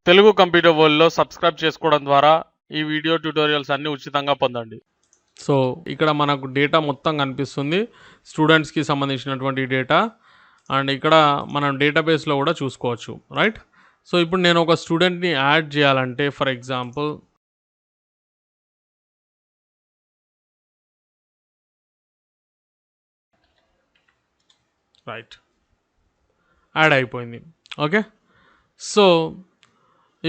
Telugu computer వరల్డ్లో subscribe చేసుకోవడం ద్వారా ఈ వీడియో ట్యూటోరియల్స్ అన్ని ఉచితంగా పొందండి. సో ఇక్కడ మనకు డేటా మొత్తం కనిపిస్తుంది, స్టూడెంట్స్కి సంబంధించినటువంటి డేటా. అండ్ ఇక్కడ మనం డేటాబేస్లో కూడా చూసుకోవచ్చు, రైట్? సో ఇప్పుడు నేను ఒక స్టూడెంట్ని యాడ్ చేయాలంటే, ఫర్ ఎగ్జాంపుల్ రైట్, యాడ్ అయిపోయింది. ఓకే, సో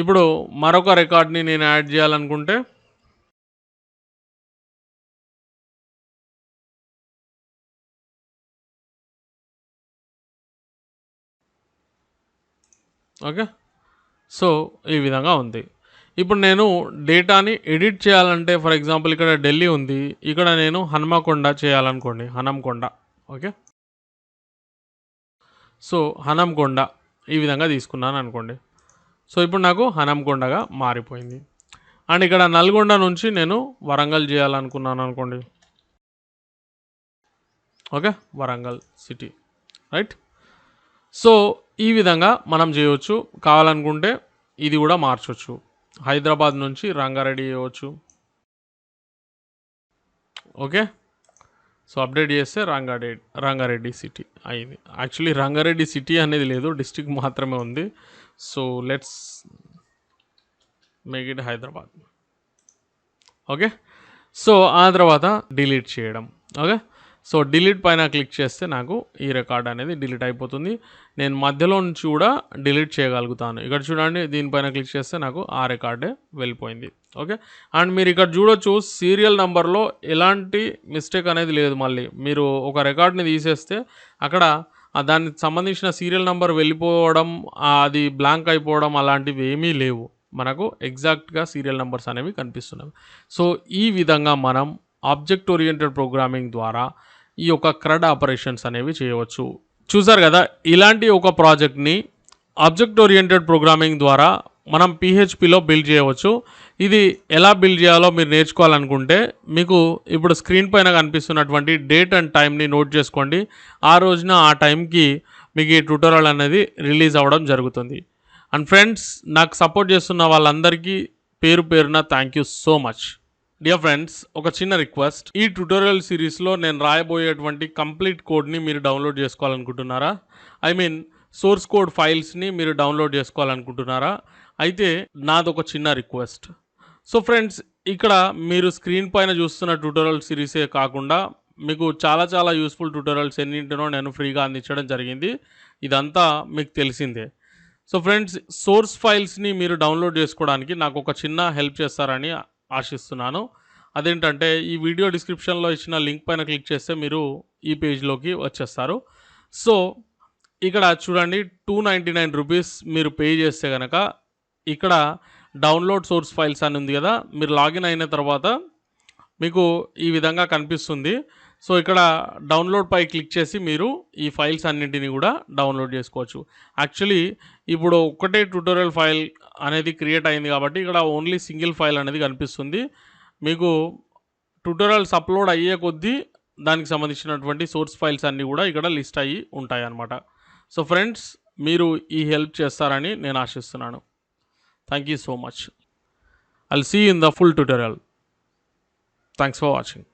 ఇప్పుడు మరొక రికార్డ్ని నేను యాడ్ చేయాలనుకుంటే ఓకే, సో ఈ విధంగా ఉంది. ఇప్పుడు నేను డేటాని ఎడిట్ చేయాలంటే, ఫర్ ఎగ్జాంపుల్ ఇక్కడ ఢిల్లీ ఉంది, ఇక్కడ నేను హనుమకొండ చేయాలనుకోండి, హనంకొండ. ఓకే, సో హనంకొండ ఈ విధంగా తీసుకున్నాను అనుకోండి. సో ఇప్పుడు నాకు హనంకొండగా మారిపోయింది. అండ్ ఇక్కడ నల్గొండ నుంచి నేను వరంగల్ చేయాలనుకున్నాను అనుకోండి. Okay, Warangal city, right? So ఈ విధంగా మనం చేయవచ్చు. కావాలనుకుంటే ఇది కూడా మార్చవచ్చు, హైదరాబాద్ నుంచి రంగారెడ్డి చేయవచ్చు. ఓకే, సో అప్డేట్ చేస్తే రంగారెడ్డి సిటీ అయింది. యాక్చువల్లీ రంగారెడ్డి సిటీ అనేది లేదు, డిస్ట్రిక్ట్ మాత్రమే ఉంది. So let's make it Hyderabad. Okay, so ఆ తర్వాత డిలీట్ చేయడం. ఓకే, సో డిలీట్ పైన క్లిక్ చేస్తే నాకు ఈ రికార్డ్ అనేది డిలీట్ అయిపోతుంది. నేను మధ్యలో నుంచి కూడా డిలీట్ చేయగలుగుతాను. ఇక్కడ చూడండి, దీనిపైన క్లిక్ చేస్తే నాకు ఆ రికార్డే వెళ్ళిపోయింది. ఓకే, అండ్ మీరు ఇక్కడ చూడొచ్చు, సీరియల్ నెంబర్లో ఎలాంటి మిస్టేక్ అనేది లేదు. మళ్ళీ మీరు ఒక రికార్డ్ని తీసేస్తే అక్కడ దానికి సంబంధించిన సీరియల్ నెంబర్ వెళ్ళిపోవడం, అది బ్లాంక్ అయిపోవడం అలాంటివి ఏమీ లేవు. మనకు ఎగ్జాక్ట్గా సీరియల్ నెంబర్స్ అనేవి కనిపిస్తున్నాయి. సో ఈ విధంగా మనం ఆబ్జెక్ట్ ఓరియంటెడ్ ప్రోగ్రామింగ్ ద్వారా ఈ యొక్క CRUD ఆపరేషన్స్ అనేవి చేయవచ్చు. చూసారు కదా, ఇలాంటి ఒక ప్రాజెక్ట్ని ఆబ్జెక్ట్ ఓరియంటెడ్ ప్రోగ్రామింగ్ ద్వారా మనం PHPలో బిల్డ్ చేయవచ్చు. ఇది ఎలా బిల్డ్ చేయాలో మీరు నేర్చుకోవాలనుకుంటే మీకు ఇప్పుడు స్క్రీన్ పైన కనిపిస్తున్నటువంటి డేట్ అండ్ టైంని నోట్ చేసుకోండి. ఆ రోజున ఆ టైంకి మీకు ఈ ట్యూటోరియల్ అనేది రిలీజ్ అవ్వడం జరుగుతుంది. అండ్ ఫ్రెండ్స్, నాకు సపోర్ట్ చేస్తున్న వాళ్ళందరికీ పేరు పేరున thank you so much. Dear friends, ఒక చిన్న రిక్వెస్ట్, ఈ ట్యూటోరియల్ సిరీస్లో నేను రాయబోయేటువంటి కంప్లీట్ కోడ్ని మీరు డౌన్లోడ్ చేసుకోవాలనుకుంటున్నారా? ఐ మీన్ సోర్స్ కోడ్ ఫైల్స్ని మీరు డౌన్లోడ్ చేసుకోవాలనుకుంటున్నారా? అయితే నాదొక చిన్న రిక్వెస్ట్. సో ఫ్రెండ్స్, ఇక్కడ మీరు స్క్రీన్ పైన చూస్తున్న ట్యూటోరియల్ సిరీసే కాకుండా మీకు చాలా యూస్ఫుల్ ట్యూటోరియల్స్ ఎన్నింటినో నేను ఫ్రీగా అందించడం జరిగింది. ఇదంతా మీకు తెలిసిందే. సో ఫ్రెండ్స్, సోర్స్ ఫైల్స్ని మీరు డౌన్లోడ్ చేసుకోవడానికి నాకు ఒక చిన్న హెల్ప్ చేస్తారని ఆశిస్తున్నాను. అదేంటంటే, ఈ వీడియో డిస్క్రిప్షన్లో ఇచ్చిన లింక్ పైన క్లిక్ చేస్తే మీరు ఈ పేజ్లోకి వచ్చేస్తారు. సో ఇక్కడ చూడండి, 299 రూపీస్ మీరు పే చేస్తే కనుక ఇక్కడ డౌన్లోడ్ సోర్స్ ఫైల్స్ అని ఉంది కదా, మీరు లాగిన్ అయిన తర్వాత మీకు ఈ విధంగా కనిపిస్తుంది. సో ఇక్కడ డౌన్లోడ్ పై క్లిక్ చేసి మీరు ఈ ఫైల్స్ అన్నింటినీ కూడా డౌన్లోడ్ చేసుకోవచ్చు. యాక్చువల్లీ ఇప్పుడు ఒక్కటే ట్యూటోరియల్ ఫైల్ అనేది క్రియేట్ అయింది కాబట్టి ఇక్కడ ఓన్లీ సింగిల్ ఫైల్ అనేది కనిపిస్తుంది. మీకు ట్యూటోరియల్స్ అప్లోడ్ అయ్యే కొద్దీ దానికి సంబంధించినటువంటి సోర్స్ ఫైల్స్ అన్నీ కూడా ఇక్కడ లిస్ట్ అయ్యి ఉంటాయి అన్నమాట. సో ఫ్రెండ్స్, మీరు ఈ హెల్ప్ చేస్తారని నేను ఆశిస్తున్నాను. Thank you so much. I'll see you in the full tutorial. Thanks for watching.